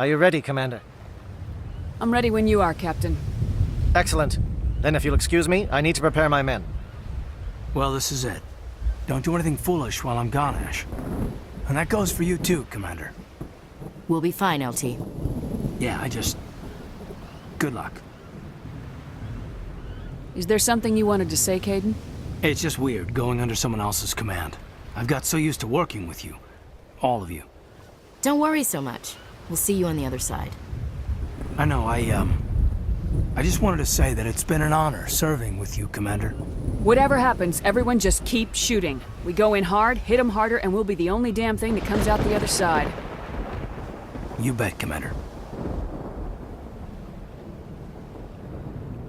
Are you ready, Commander? I'm ready when you are, Captain. Excellent. Then if you'll excuse me, I need to prepare my men. Well, this is it. Don't do anything foolish while I'm gone, Ash. And that goes for you too, Commander. We'll be fine, LT. Yeah, good luck. Is there something you wanted to say, Caden? It's just weird going under someone else's command. I've got so used to working with you. All of you. Don't worry so much. We'll see you on the other side. I know, I just wanted to say that it's been an honor serving with you, Commander. Whatever happens, everyone just keep shooting. We go in hard, hit them harder, and we'll be the only damn thing that comes out the other side. You bet, Commander.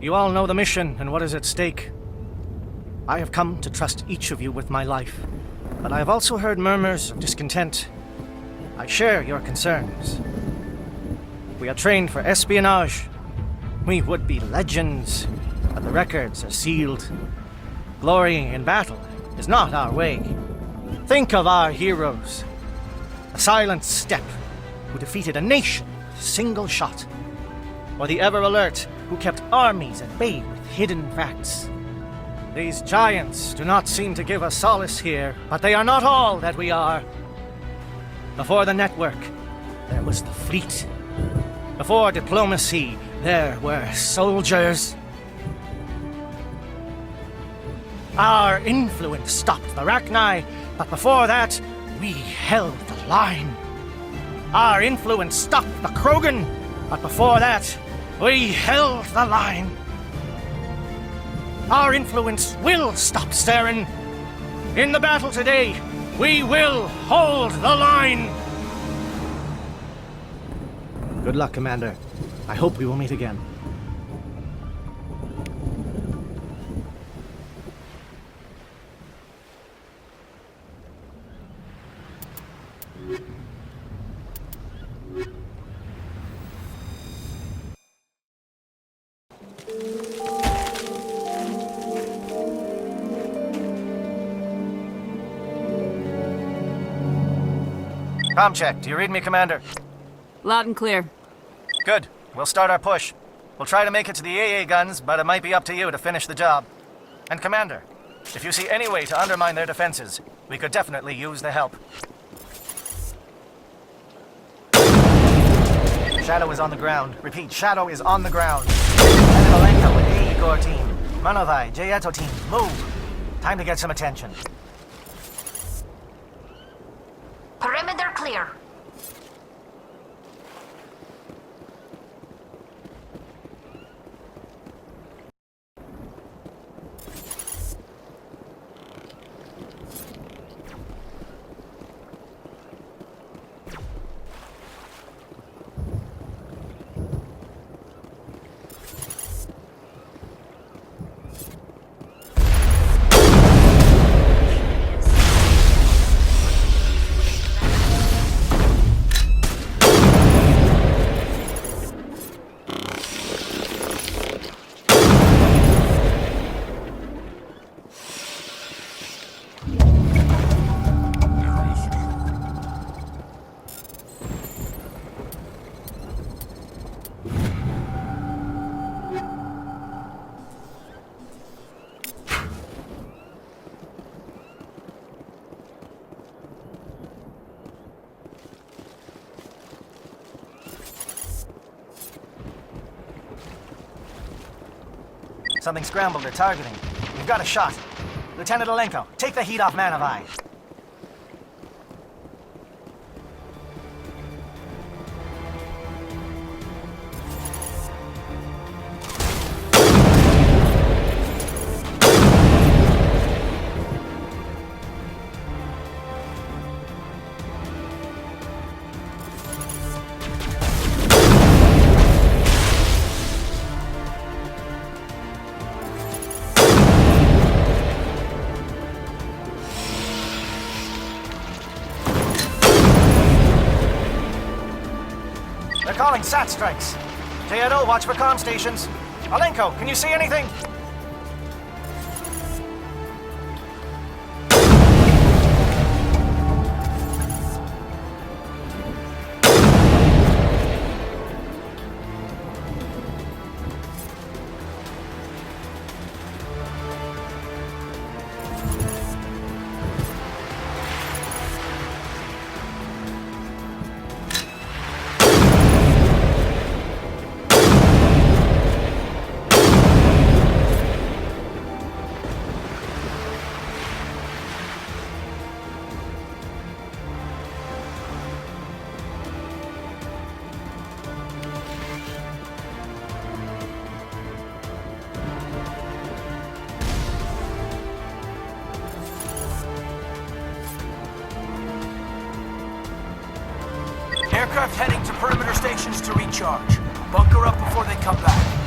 You all know the mission and what is at stake. I have come to trust each of you with my life, but I have also heard murmurs of discontent. I share your concerns. We are trained for espionage. We would be legends, but the records are sealed. Glorying in battle is not our way. Think of our heroes. A silent step who defeated a nation with a single shot. Or the ever-alert who kept armies at bay with hidden facts. These giants do not seem to give us solace here, but they are not all that we are. Before the network, there was the fleet. Before diplomacy, there were soldiers. Our influence stopped the Rachni, but before that, we held the line. Our influence stopped the Krogan, but before that, we held the line. Our influence will stop Saren. In the battle today, we will hold the line. Good luck, Commander. I hope we will meet again. Com check. Do you read me, Commander? Loud and clear. Good. We'll start our push. We'll try to make it to the AA guns, but it might be up to you to finish the job. And Commander, if you see any way to undermine their defenses, we could definitely use the help. Shadow is on the ground. Repeat, Shadow is on the ground. Enivalenko with AE Gore team. Manovai, Jayeto team, move! Time to get some attention. Perimeter clear. Something scrambled their targeting. We've got a shot. Lieutenant Alenko, take the heat off Manovai. They're calling SAT strikes. Teodo, watch for comm stations. Alenko, can you see anything? Aircraft heading to perimeter stations to recharge. Bunker up before they come back.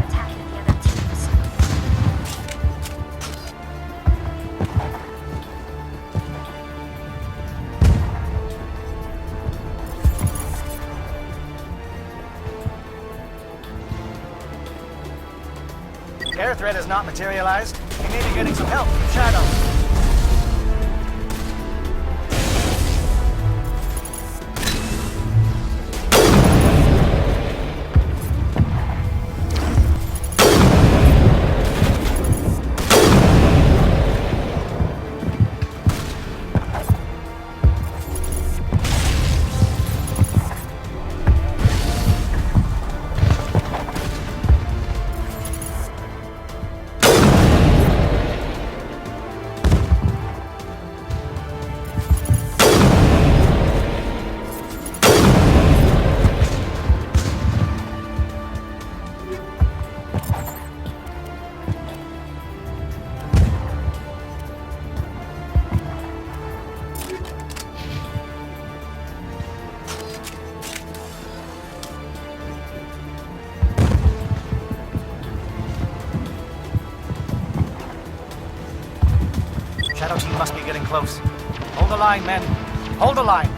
Attacking the other teams. Air threat has not materialized. We may be getting some help from Shadow. Shadow team must be getting close. Hold the line, men. Hold the line.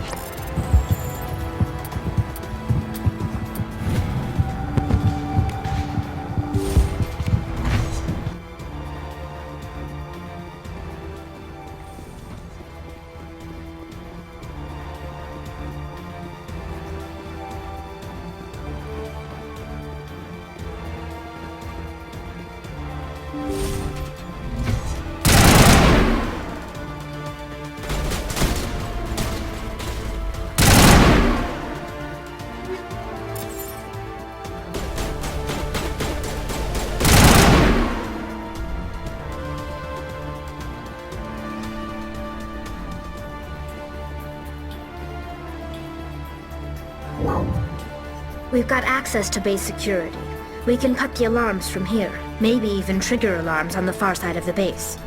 We've got access to base security. We can cut the alarms from here, maybe even trigger alarms on the far side of the base.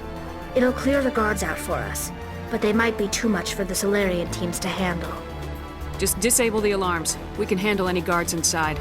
It'll clear the guards out for us, but they might be too much for the Salarian teams to handle. Just disable the alarms. We can handle any guards inside.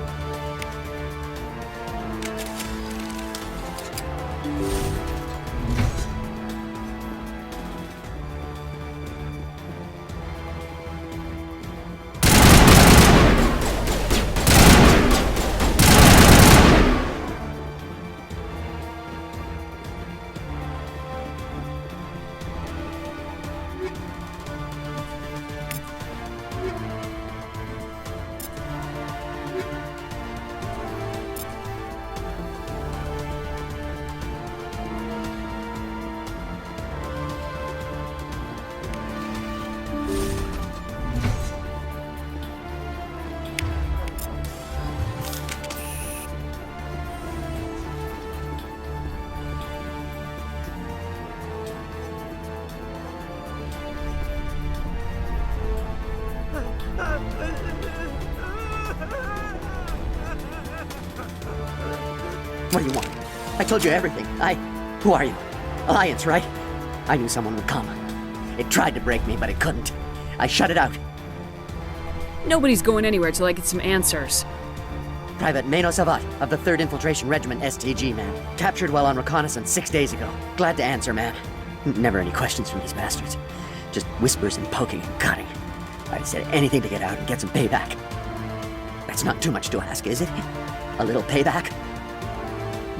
What do you want? I told you everything. Who are you? Alliance, right? I knew someone would come. It tried to break me, but it couldn't. I shut it out. Nobody's going anywhere till I get some answers. Private Mano Savat of the 3rd Infiltration Regiment STG, man. Captured while on reconnaissance 6 days ago. Glad to answer, man. Never any questions from these bastards. Just whispers and poking and cutting. I'd have said anything to get out and get some payback. That's not too much to ask, is it? A little payback?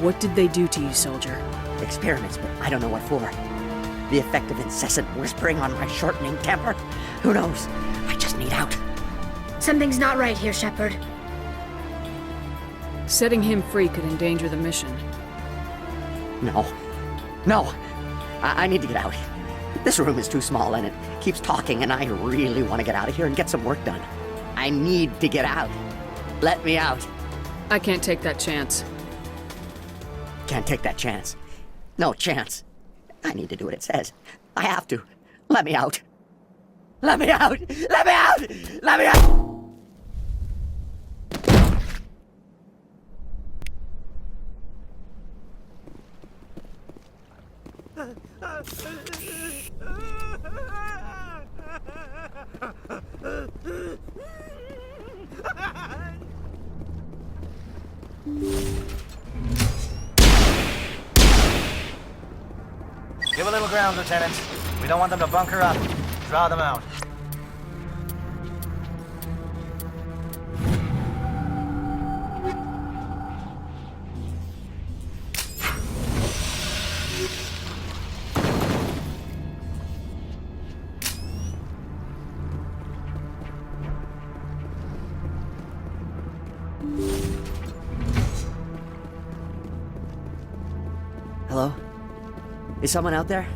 What did they do to you, soldier? Experiments, but I don't know what for. The effect of incessant whispering on my shortening temper? Who knows? I just need out. Something's not right here, Shepard. Setting him free could endanger the mission. No. No! I need to get out. This room is too small and it keeps talking, and I really want to get out of here and get some work done. I need to get out. Let me out. I can't take that chance. Can't take that chance. No chance. I need to do what it says. I have to. Let me out. Let me out! Let me out! Let me out! Give a little ground, Lieutenant. We don't want them to bunker up. Draw them out. Hello? Is someone out there?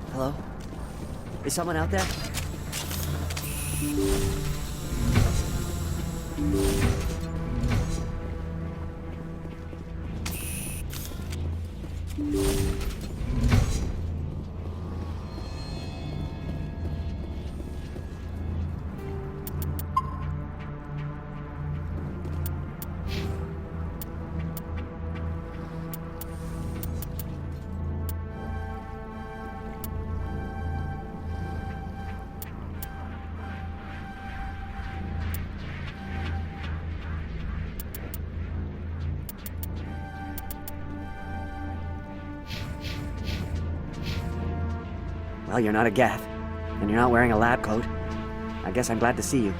Hello? Is someone out there? Well, you're not a Gath, and you're not wearing a lab coat. I guess I'm glad to see you.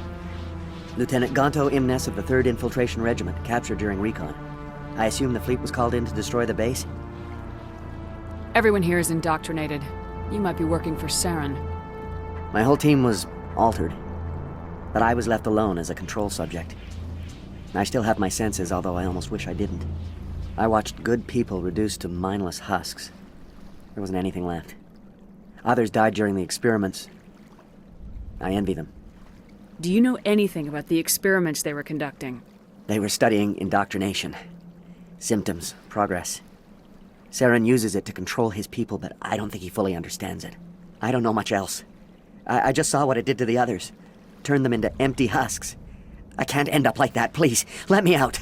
Lieutenant Gonto Imnes of the 3rd Infiltration Regiment, captured during recon. I assume the fleet was called in to destroy the base? Everyone here is indoctrinated. You might be working for Saren. My whole team was altered, but I was left alone as a control subject. I still have my senses, although I almost wish I didn't. I watched good people reduced to mindless husks. There wasn't anything left. Others died during the experiments. I envy them. Do you know anything about the experiments they were conducting? They were studying indoctrination. Symptoms, progress. Saren uses it to control his people, but I don't think he fully understands it. I don't know much else. I just saw what it did to the others. Turned them into empty husks. I can't end up like that. Please, let me out.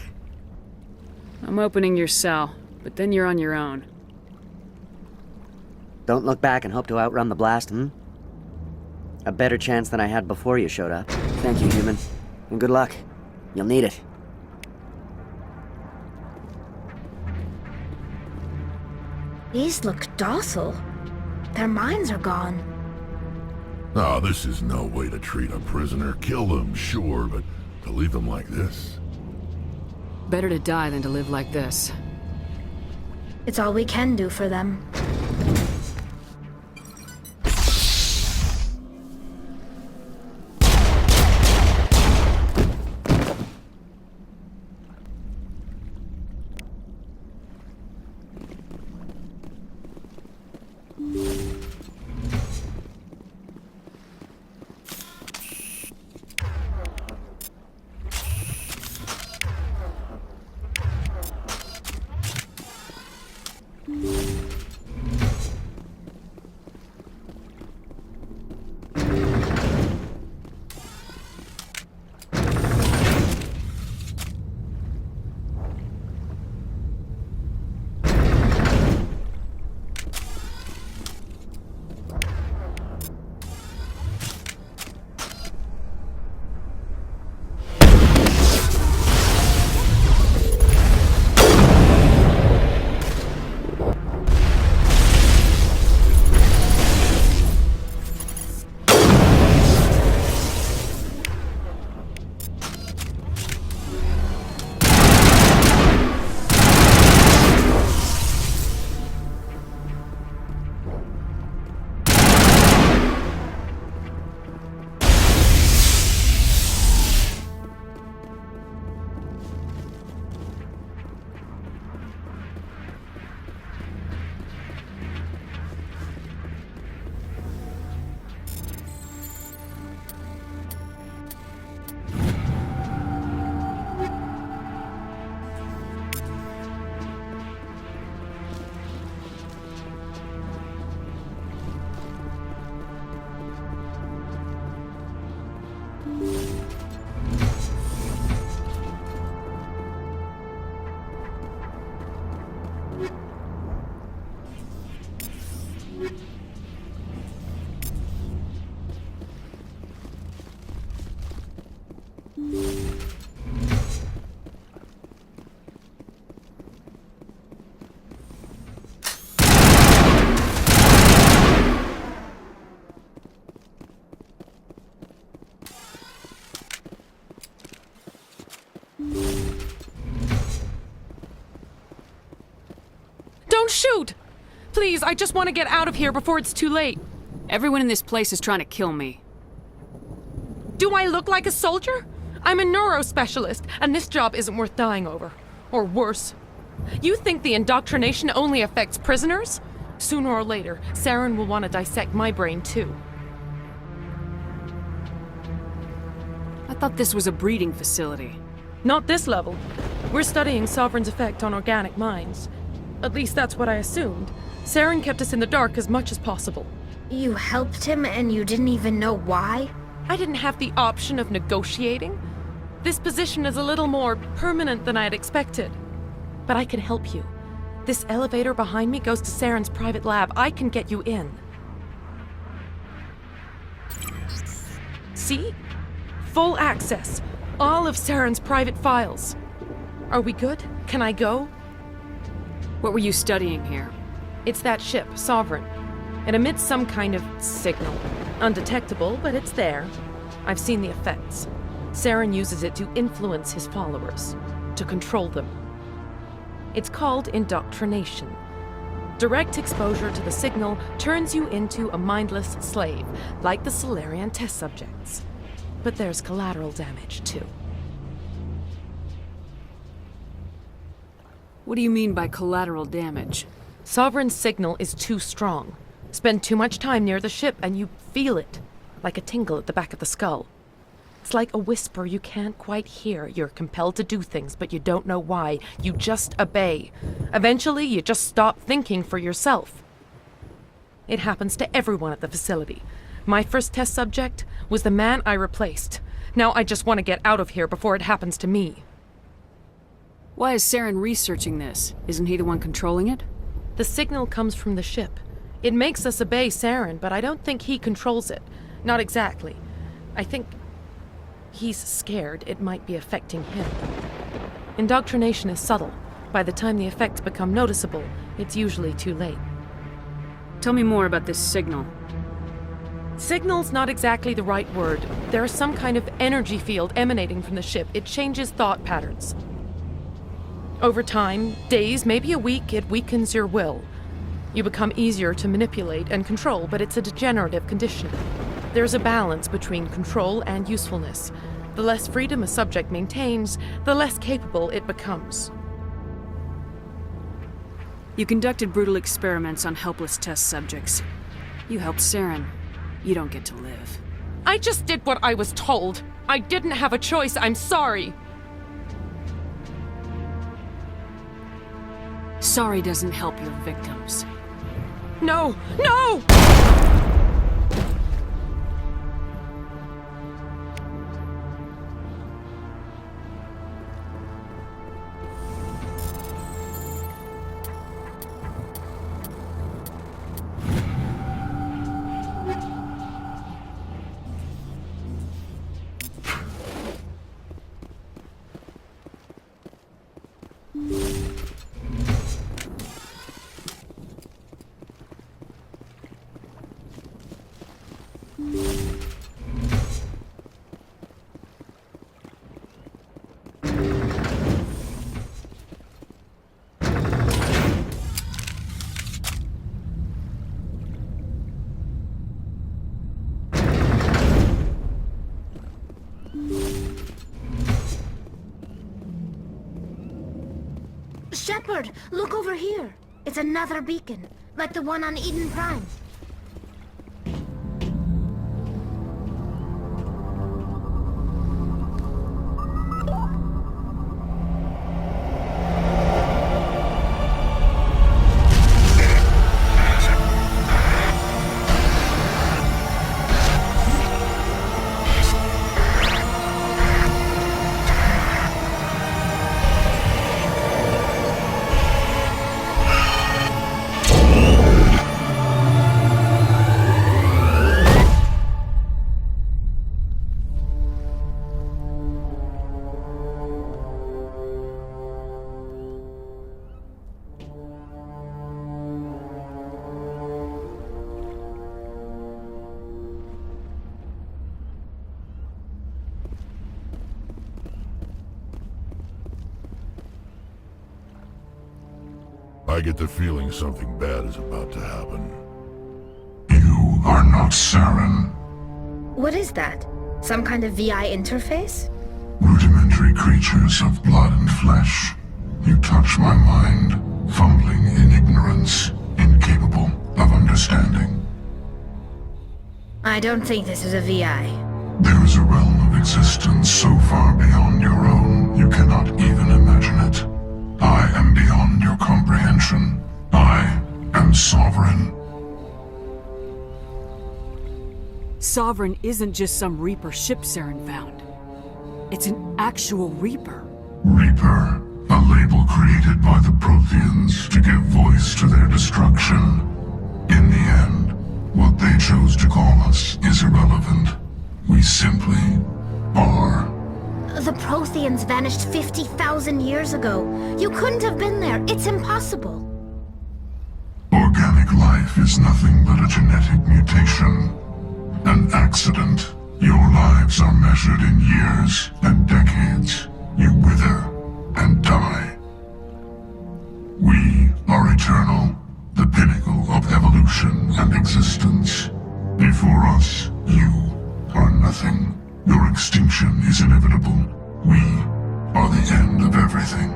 I'm opening your cell, but then you're on your own. Don't look back and hope to outrun the blast, A better chance than I had before you showed up. Thank you, human. And good luck. You'll need it. These look docile. Their minds are gone. Oh, this is no way to treat a prisoner. Kill them, sure, but to leave them like this? Better to die than to live like this. It's all we can do for them. Don't shoot! Please, I just want to get out of here before it's too late. Everyone in this place is trying to kill me. Do I look like a soldier? I'm a neurospecialist, and this job isn't worth dying over. Or worse. You think the indoctrination only affects prisoners? Sooner or later, Saren will want to dissect my brain too. I thought this was a breeding facility. Not this level. We're studying Sovereign's effect on organic minds. At least that's what I assumed. Saren kept us in the dark as much as possible. You helped him and you didn't even know why? I didn't have the option of negotiating. This position is a little more permanent than I had expected. But I can help you. This elevator behind me goes to Saren's private lab. I can get you in. See? Full access. All of Saren's private files. Are we good? Can I go? What were you studying here? It's that ship, Sovereign. It emits some kind of signal. Undetectable, but it's there. I've seen the effects. Saren uses it to influence his followers, to control them. It's called indoctrination. Direct exposure to the signal turns you into a mindless slave, like the Salarian test subjects. But there's collateral damage, too. What do you mean by collateral damage? Sovereign's signal is too strong. Spend too much time near the ship and you feel it, like a tingle at the back of the skull. It's like a whisper you can't quite hear. You're compelled to do things, but you don't know why. You just obey. Eventually, you just stop thinking for yourself. It happens to everyone at the facility. My first test subject was the man I replaced. Now I just want to get out of here before it happens to me. Why is Saren researching this? Isn't he the one controlling it? The signal comes from the ship. It makes us obey Saren, but I don't think he controls it. Not exactly. I think he's scared it might be affecting him. Indoctrination is subtle. By the time the effects become noticeable, it's usually too late. Tell me more about this signal. Signal's not exactly the right word. There is some kind of energy field emanating from the ship. It changes thought patterns. Over time, days, maybe a week, it weakens your will. You become easier to manipulate and control, but it's a degenerative condition. There's a balance between control and usefulness. The less freedom a subject maintains, the less capable it becomes. You conducted brutal experiments on helpless test subjects. You helped Saren. You don't get to live. I just did what I was told. I didn't have a choice. I'm sorry. Sorry doesn't help your victims. No! No! Shepard, look over here. It's another beacon, like the one on Eden Prime. I get the feeling something bad is about to happen. You are not Saren. What is that? Some kind of VI interface? Rudimentary creatures of blood and flesh. You touch my mind, fumbling in ignorance, incapable of understanding. I don't think this is a VI. There is a realm of existence so far beyond your own, you cannot even imagine it. I am beyond your comprehension. I am sovereign. Sovereign isn't just some Reaper ship Saren found. It's an actual Reaper. Reaper, a label created by the Protheans to give voice to their destruction. In the end, what they chose to call us is irrelevant. We simply are. The Protheans vanished 50,000 years ago. You couldn't have been there. It's impossible. Organic life is nothing but a genetic mutation. An accident. Your lives are measured in years and decades. You wither and die. We are eternal, the pinnacle of evolution and existence. Before us, you are nothing. Your extinction is inevitable. We are the end of everything.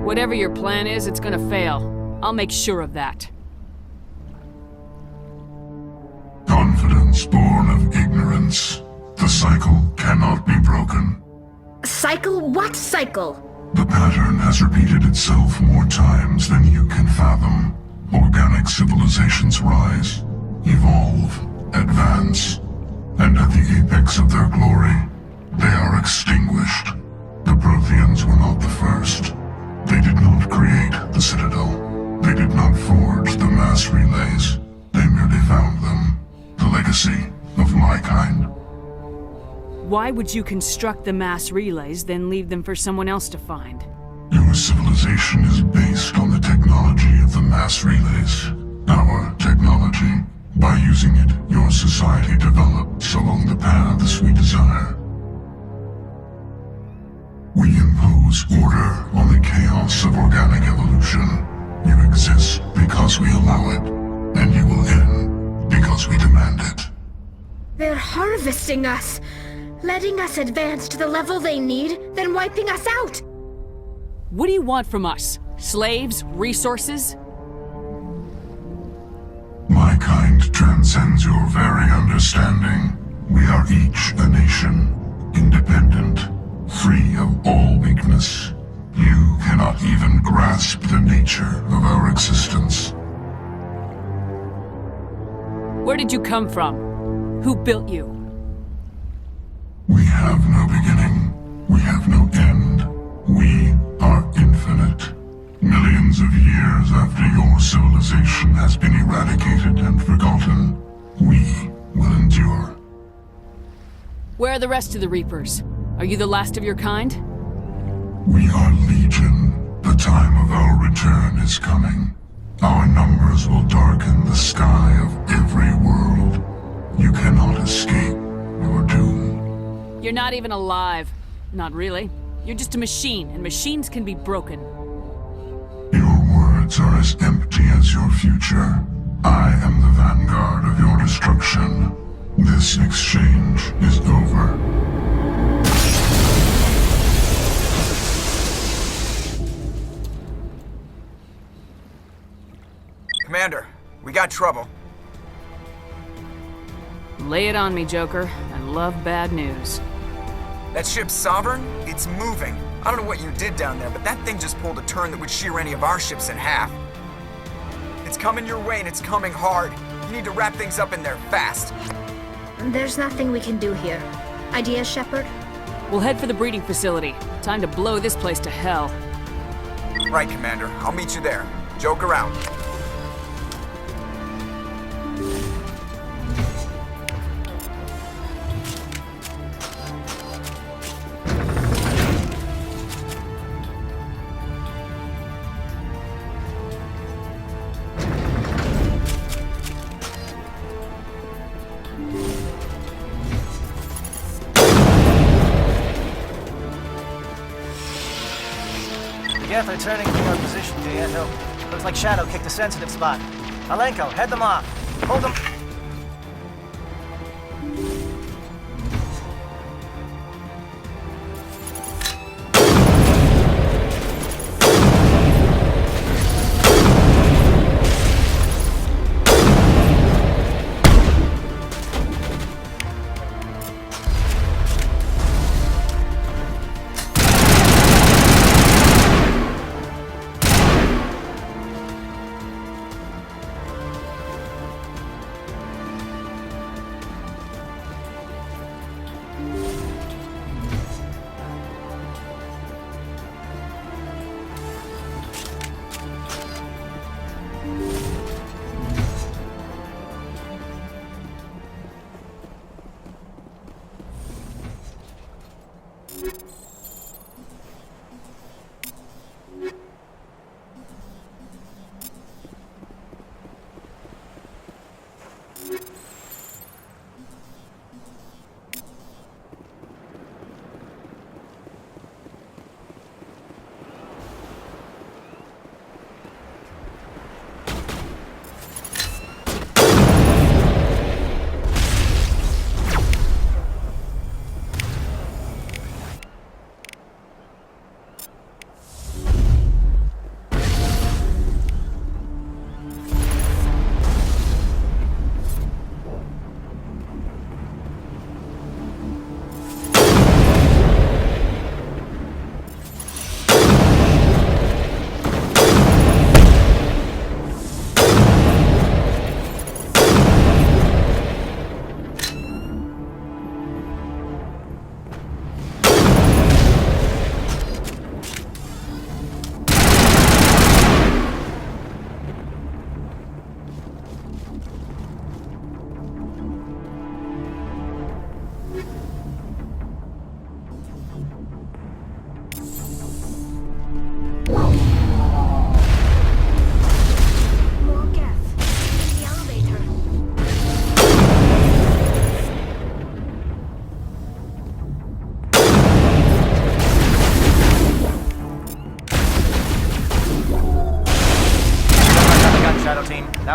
Whatever your plan is, it's gonna fail. I'll make sure of that. Confidence born of ignorance. The cycle cannot be broken. Cycle? What cycle? The pattern has repeated itself more times than you can fathom. Organic civilizations rise, evolve, advance. and at the apex of their glory, they are extinguished. The Protheans were not the first. They did not create the Citadel. They did not forge the mass relays. They merely found them. The legacy of my kind. Why would you construct the mass relays, then leave them for someone else to find? Your civilization is based on the technology of the mass relays. Our technology. By using it, your society develops along the paths we desire. We impose order on the chaos of organic evolution. You exist because we allow it, and you will end because we demand it. They're harvesting us, letting us advance to the level they need, then wiping us out. What do you want from us? Slaves? Resources? My kind transcends your very understanding. We are each a nation, independent, free of all weakness. You cannot even grasp the nature of our existence. Where did you come from? Who built you? We have no beginning. We have no end. We are infinite. Millions of years after your civilization has been eradicated and forgotten, we will endure. Where are the rest of the Reapers? Are you the last of your kind? We are legion. The time of our return is coming. Our numbers will darken the sky of every world. You cannot escape your doom. You're not even alive. Not really. You're just a machine, and machines can be broken. Your words are as empty as your future. I am the vanguard of your destruction. This exchange is over. Commander, we got trouble. Lay it on me, Joker. I love bad news. That ship's Sovereign? It's moving. I don't know what you did down there, but that thing just pulled a turn that would shear any of our ships in half. It's coming your way, and it's coming hard. You need to wrap things up in there fast. There's nothing we can do here. Ideas, Shepard? We'll head for the breeding facility. Time to blow this place to hell. Right, Commander. I'll meet you there. Joker out. Yeah, they're turning from our position, no. Looks like Shadow kicked a sensitive spot. Alenko, head them off. Hold them.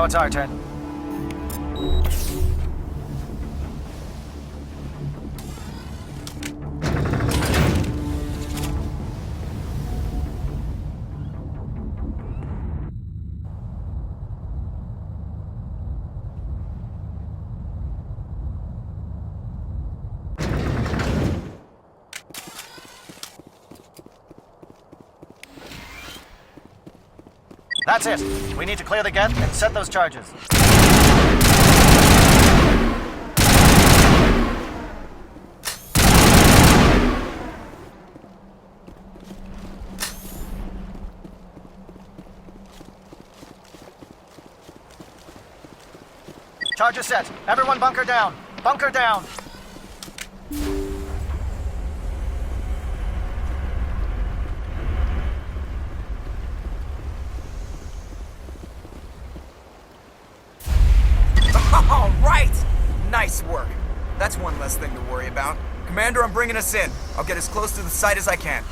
it's our turn. That's it. We need to clear the gate and set those charges. Charges set. Everyone bunker down. Bunker down. All right! Nice work. That's one less thing to worry about. Commander, I'm bringing us in. I'll get as close to the site as I can.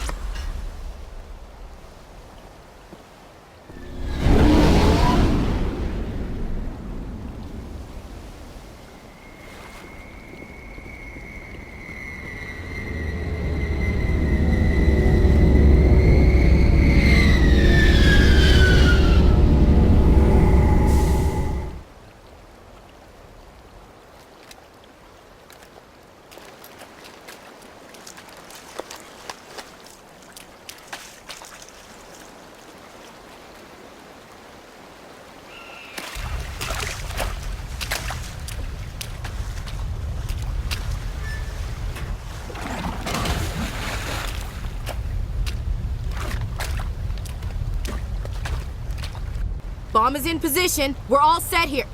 Bomb is in position. We're all set here.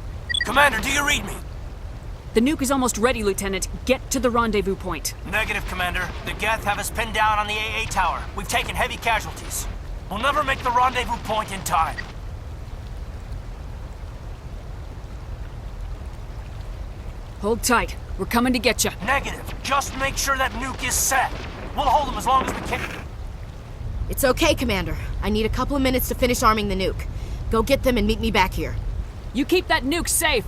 Commander, do you read me? The nuke is almost ready, Lieutenant. Get to the rendezvous point. Negative, Commander. The Geth have us pinned down on the AA tower. We've taken heavy casualties. We'll never make the rendezvous point in time. Hold tight. We're coming to get you. Negative. Just make sure that nuke is set. We'll hold them as long as we can. It's okay, Commander. I need a couple of minutes to finish arming the nuke. Go get them and meet me back here. You keep that nuke safe.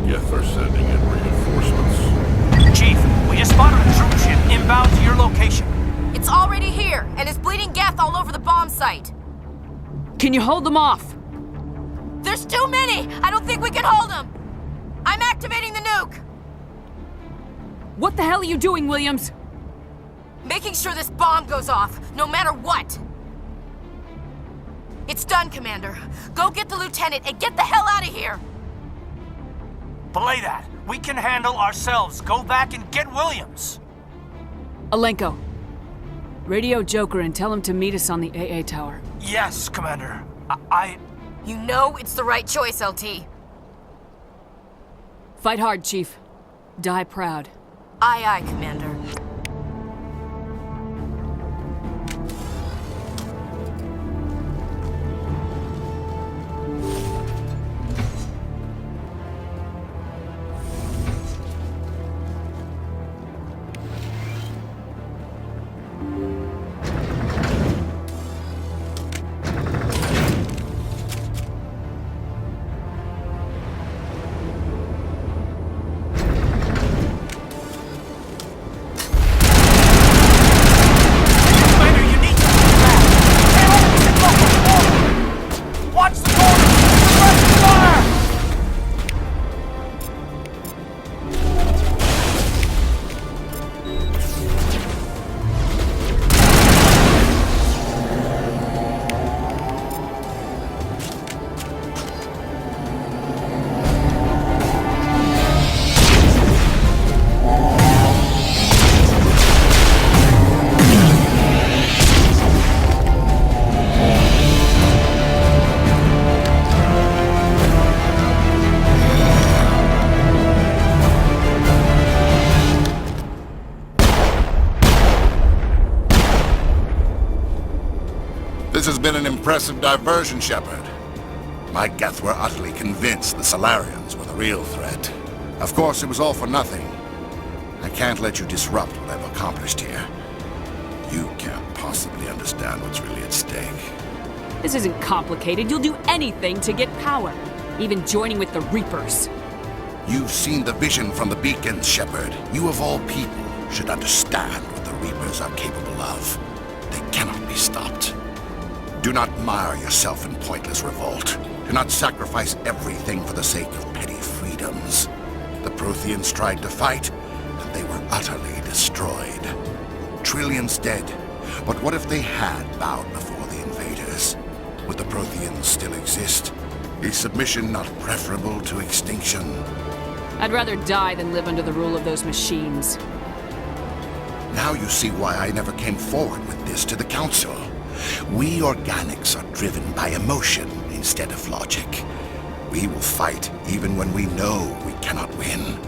Geth are sending in reinforcements. Chief, we just spotted a troop ship inbound to your location. It's already here, and is bleeding Geth all over the bomb site. Can you hold them off? There's too many! I don't think we can hold them! I'm activating the nuke! What the hell are you doing, Williams? Making sure this bomb goes off, no matter what! It's done, Commander. Go get the lieutenant and get the hell out of here! Belay that. We can handle ourselves. Go back and get Williams. Alenko. Radio Joker and tell him to meet us on the AA tower. Yes, Commander. You know it's the right choice, LT. Fight hard, Chief. Die proud. Aye, aye, Commander. has been an impressive diversion, Shepard. My Geth were utterly convinced the Salarians were the real threat. Of course, it was all for nothing. I can't let you disrupt what I've accomplished here. You can't possibly understand what's really at stake. This isn't complicated. You'll do anything to get power. Even joining with the Reapers. You've seen the vision from the beacons, Shepard. You of all people should understand what the Reapers are capable of. They cannot be stopped. Do not mire yourself in pointless revolt. Do not sacrifice everything for the sake of petty freedoms. The Protheans tried to fight, and they were utterly destroyed. Trillions dead. But what if they had bowed before the invaders? Would the Protheans still exist? Is submission not preferable to extinction? I'd rather die than live under the rule of those machines. Now you see why I never came forward with this to the Council. We organics are driven by emotion instead of logic. We will fight even when we know we cannot win.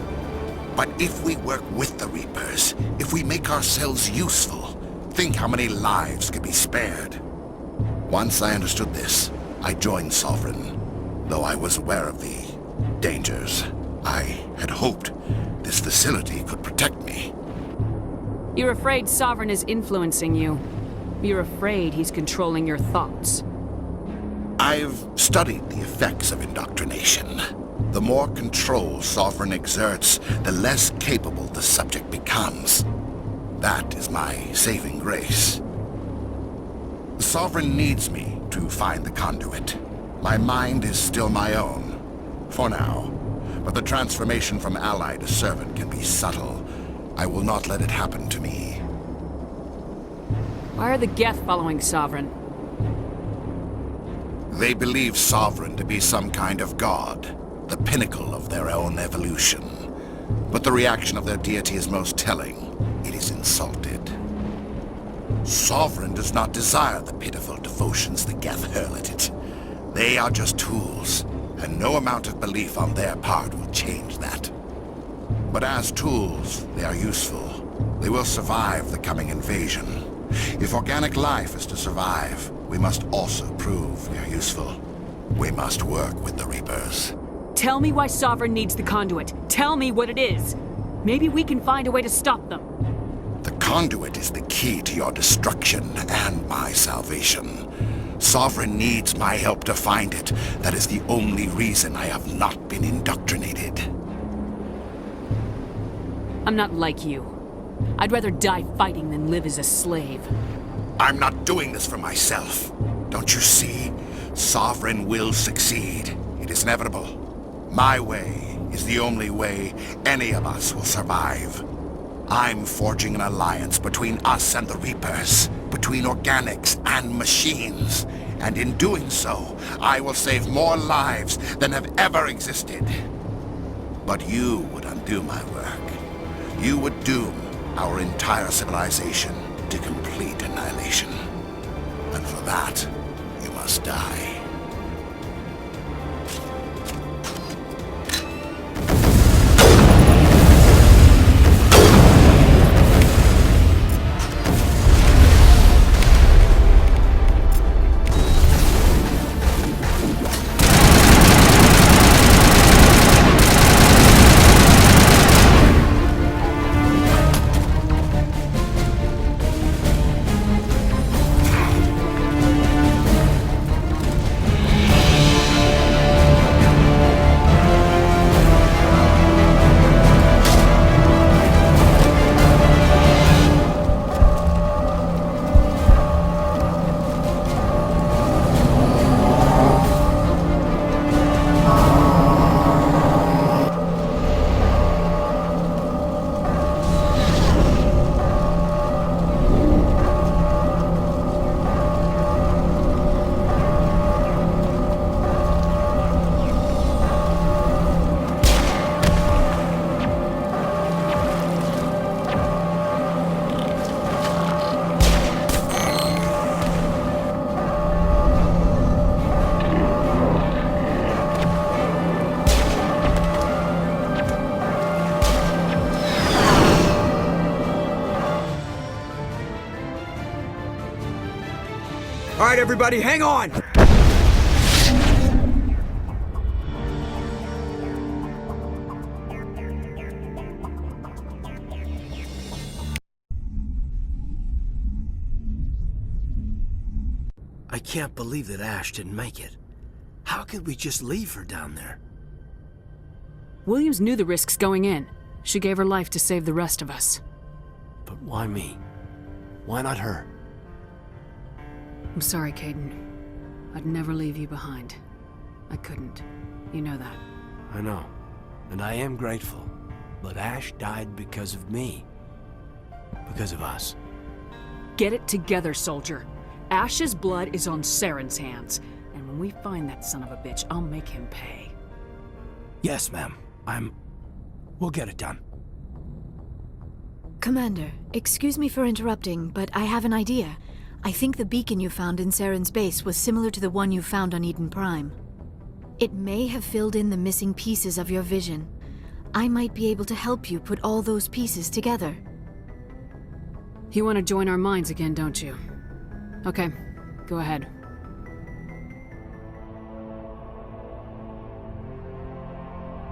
But if we work with the Reapers, if we make ourselves useful, think how many lives could be spared. Once I understood this, I joined Sovereign, though I was aware of the dangers. I had hoped this facility could protect me. You're afraid Sovereign is influencing you. You're afraid he's controlling your thoughts. I've studied the effects of indoctrination. The more control Sovereign exerts, the less capable the subject becomes. That is my saving grace. Sovereign needs me to find the conduit. My mind is still my own, for now. But the transformation from ally to servant can be subtle. I will not let it happen to me. Why are the Geth following Sovereign? They believe Sovereign to be some kind of god, the pinnacle of their own evolution. But the reaction of their deity is most telling. It is insulted. Sovereign does not desire the pitiful devotions the Geth hurl at it. They are just tools, and no amount of belief on their part will change that. But as tools, they are useful. They will survive the coming invasion. If organic life is to survive, we must also prove we are useful. We must work with the Reapers. Tell me why Sovereign needs the conduit. Tell me what it is. Maybe we can find a way to stop them. The conduit is the key to your destruction and my salvation. Sovereign needs my help to find it. That is the only reason I have not been indoctrinated. I'm not like you. I'd rather die fighting than live as a slave. I'm not doing this for myself. Don't you see? Sovereign will succeed. It is inevitable. My way is the only way any of us will survive. I'm forging an alliance between us and the Reapers, between organics and machines. And in doing so, I will save more lives than have ever existed. But you would undo my work. You would doom our entire civilization to complete annihilation. And for that, you must die. right, everybody, hang on! I can't believe that Ash didn't make it. How could we just leave her down there? Williams knew the risks going in. She gave her life to save the rest of us. But why me? Why not her? I'm sorry, Caden. I'd never leave you behind. I couldn't. You know that. I know. And I am grateful. But Ash died because of me. Because of us. Get it together, soldier. Ash's blood is on Saren's hands. And when we find that son of a bitch, I'll make him pay. Yes, ma'am. We'll get it done. Commander, excuse me for interrupting, but I have an idea. I think the beacon you found in Saren's base was similar to the one you found on Eden Prime. It may have filled in the missing pieces of your vision. I might be able to help you put all those pieces together. You want to join our minds again, don't you? Okay, go ahead.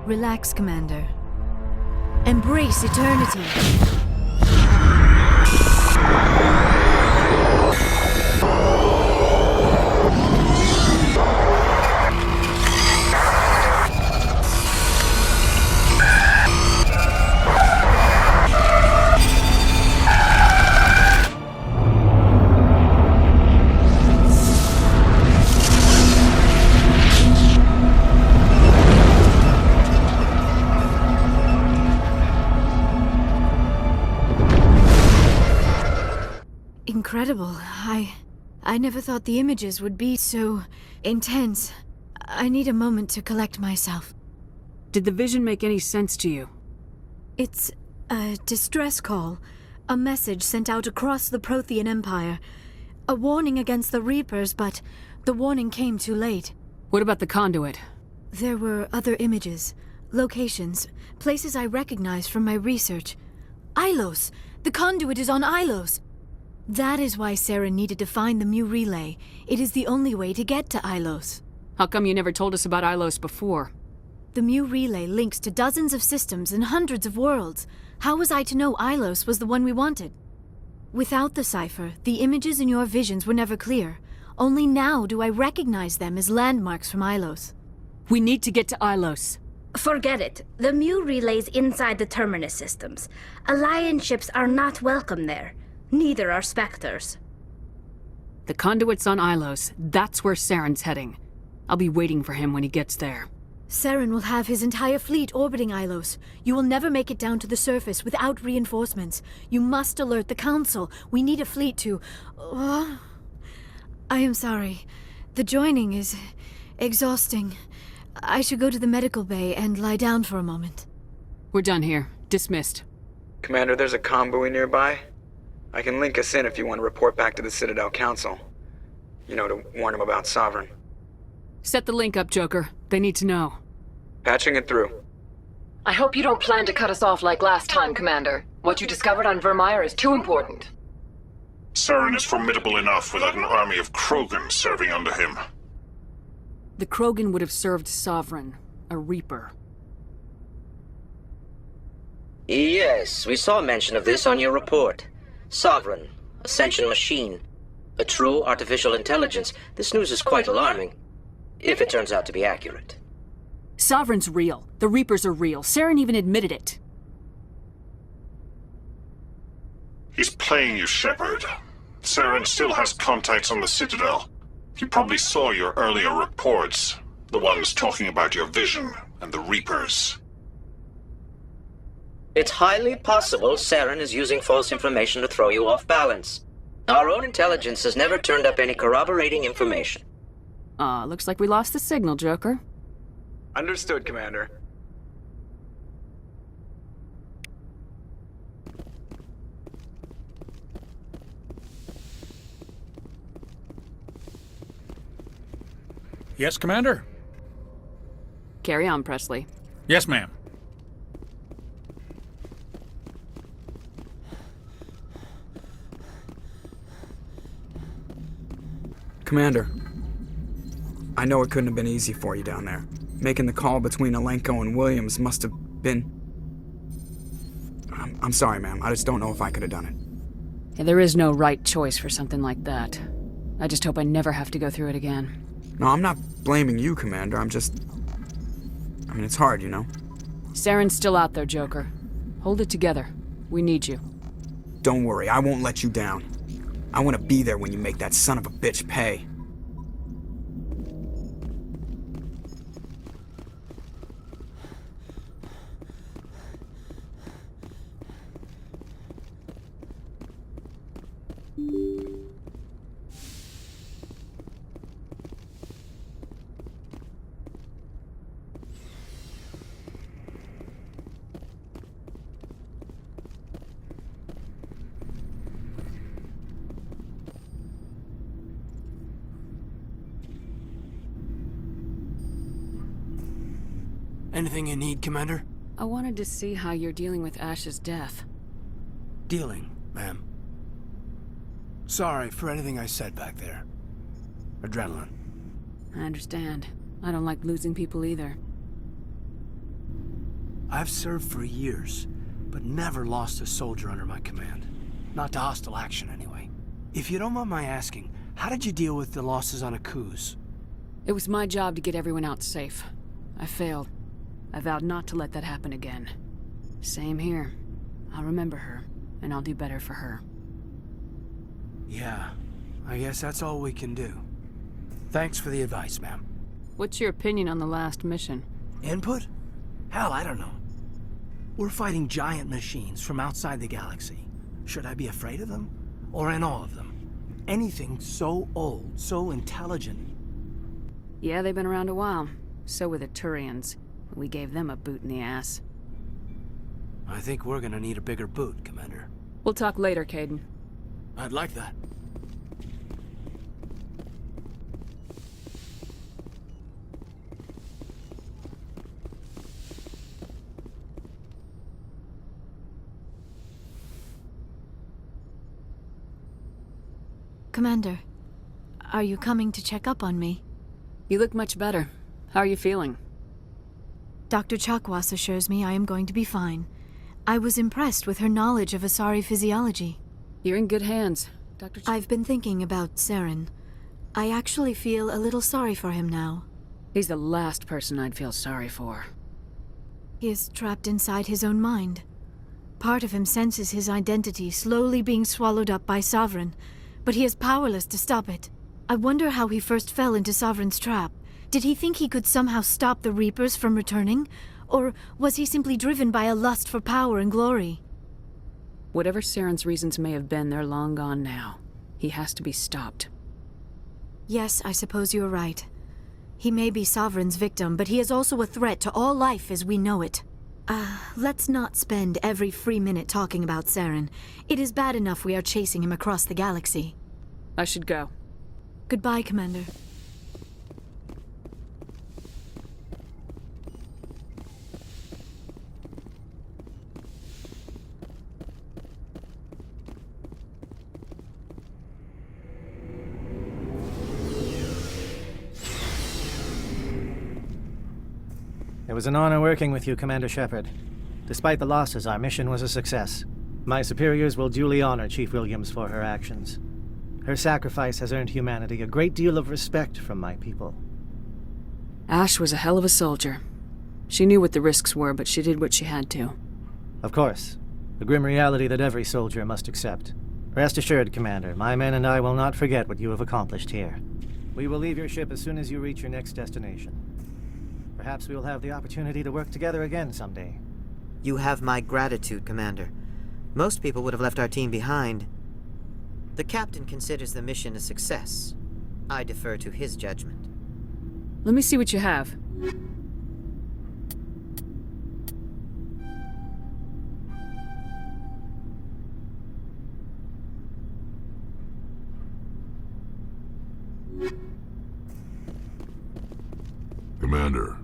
Relax, Commander. Embrace eternity. Incredible. I never thought the images would be so intense. I need a moment to collect myself. Did the vision make any sense to you? It's a distress call. A message sent out across the Prothean Empire. A warning against the Reapers, but the warning came too late. What about the conduit? There were other images, locations, places I recognized from my research. Ilos! The conduit is on Ilos! That is why Saren needed to find the Mu relay. It is the only way to get to Ilos. How come you never told us about Ilos before? The Mu relay links to dozens of systems and hundreds of worlds. How was I to know Ilos was the one we wanted? Without the cipher, the images in your visions were never clear. Only now do I recognize them as landmarks from Ilos. We need to get to Ilos. Forget it. The Mu relay's inside the Terminus systems. Alliance ships are not welcome there. Neither are Spectres. The conduit's on Ilos. That's where Saren's heading. I'll be waiting for him when he gets there. Saren will have his entire fleet orbiting Ilos. You will never make it down to the surface without reinforcements. You must alert the Council. We need a fleet to... I am sorry. The joining is exhausting. I should go to the medical bay and lie down for a moment. We're done here. Dismissed. Commander, there's a convoy nearby. I can link us in if you want to report back to the Citadel Council. You know, to warn them about Sovereign. Set the link up, Joker. They need to know. Patching it through. I hope you don't plan to cut us off like last time, Commander. What you discovered on Vermeer is too important. Saren is formidable enough without an army of Krogan serving under him. The Krogan would have served Sovereign, a Reaper. Yes, we saw mention of this on your report. Sovereign, Ascension machine, a true artificial intelligence. This news is quite alarming, if it turns out to be accurate. Sovereign's real. The Reapers are real. Saren even admitted it. He's playing you, Shepard. Saren still has contacts on the Citadel. He probably saw your earlier reports, the ones talking about your vision and the Reapers. It's highly possible Saren is using false information to throw you off balance. Our own intelligence has never turned up any corroborating information. Looks like we lost the signal, Joker. Understood, Commander. Yes, Commander? Carry on, Presley. Yes, ma'am. Commander, I know it couldn't have been easy for you down there. Making the call between Alenko and Williams must have been... I'm sorry, ma'am. I just don't know if I could have done it. Yeah, there is no right choice for something like that. I just hope I never have to go through it again. No, I'm not blaming you, Commander. It's hard, you know? Saren's still out there, Joker. Hold it together. We need you. Don't worry, I won't let you down. I want to be there when you make that son of a bitch pay. Anything you need, Commander? I wanted to see how you're dealing with Ash's death. Dealing, ma'am. Sorry for anything I said back there. Adrenaline. I understand. I don't like losing people either. I've served for years, but never lost a soldier under my command. Not to hostile action, anyway. If you don't mind my asking, how did you deal with the losses on Akuz? It was my job to get everyone out safe. I failed. I vowed not to let that happen again. Same here. I'll remember her, and I'll do better for her. Yeah, I guess that's all we can do. Thanks for the advice, ma'am. What's your opinion on the last mission? Input? Hell, I don't know. We're fighting giant machines from outside the galaxy. Should I be afraid of them? Or in awe of them? Anything so old, so intelligent. Yeah, they've been around a while. So were the Turians. We gave them a boot in the ass. I think we're gonna need a bigger boot, Commander. We'll talk later, Caden. I'd like that. Commander, are you coming to check up on me? You look much better. How are you feeling? Dr. Chakwas assures me I am going to be fine. I was impressed with her knowledge of Asari physiology. You're in good hands, Dr. I've been thinking about Saren. I actually feel a little sorry for him now. He's the last person I'd feel sorry for. He is trapped inside his own mind. Part of him senses his identity slowly being swallowed up by Sovereign, but he is powerless to stop it. I wonder how he first fell into Sovereign's trap. Did he think he could somehow stop the Reapers from returning? Or was he simply driven by a lust for power and glory? Whatever Saren's reasons may have been, they're long gone now. He has to be stopped. Yes, I suppose you're right. He may be Sovereign's victim, but he is also a threat to all life as we know it. Let's not spend every free minute talking about Saren. It is bad enough we are chasing him across the galaxy. I should go. Goodbye, Commander. It was an honor working with you, Commander Shepard. Despite the losses, our mission was a success. My superiors will duly honor Chief Williams for her actions. Her sacrifice has earned humanity a great deal of respect from my people. Ash was a hell of a soldier. She knew what the risks were, but she did what she had to. Of course. The grim reality that every soldier must accept. Rest assured, Commander, my men and I will not forget what you have accomplished here. We will leave your ship as soon as you reach your next destination. Perhaps we will have the opportunity to work together again someday. You have my gratitude, Commander. Most people would have left our team behind. The captain considers the mission a success. I defer to his judgment. Let me see what you have. Commander,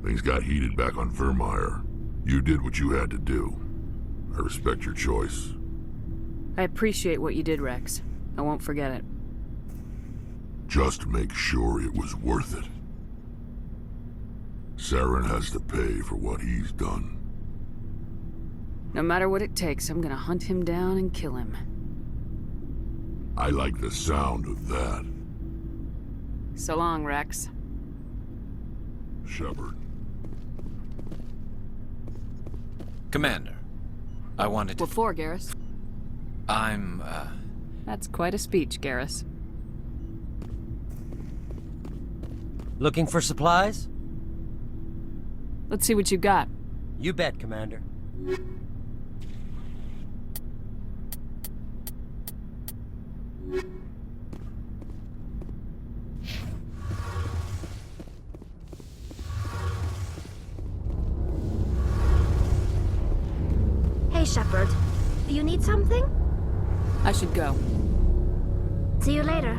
things got heated back on Vermeer. You did what you had to do. I respect your choice. I appreciate what you did, Rex. I won't forget it. Just make sure it was worth it. Saren has to pay for what he's done. No matter what it takes, I'm gonna hunt him down and kill him. I like the sound of that, So long, Rex. Shepard. Commander, I wanted to... What for, Garrus? That's quite a speech, Garrus. Looking for supplies? Let's see what you got. You bet, Commander. Hey, Shepard. You need something? I should go. See you later.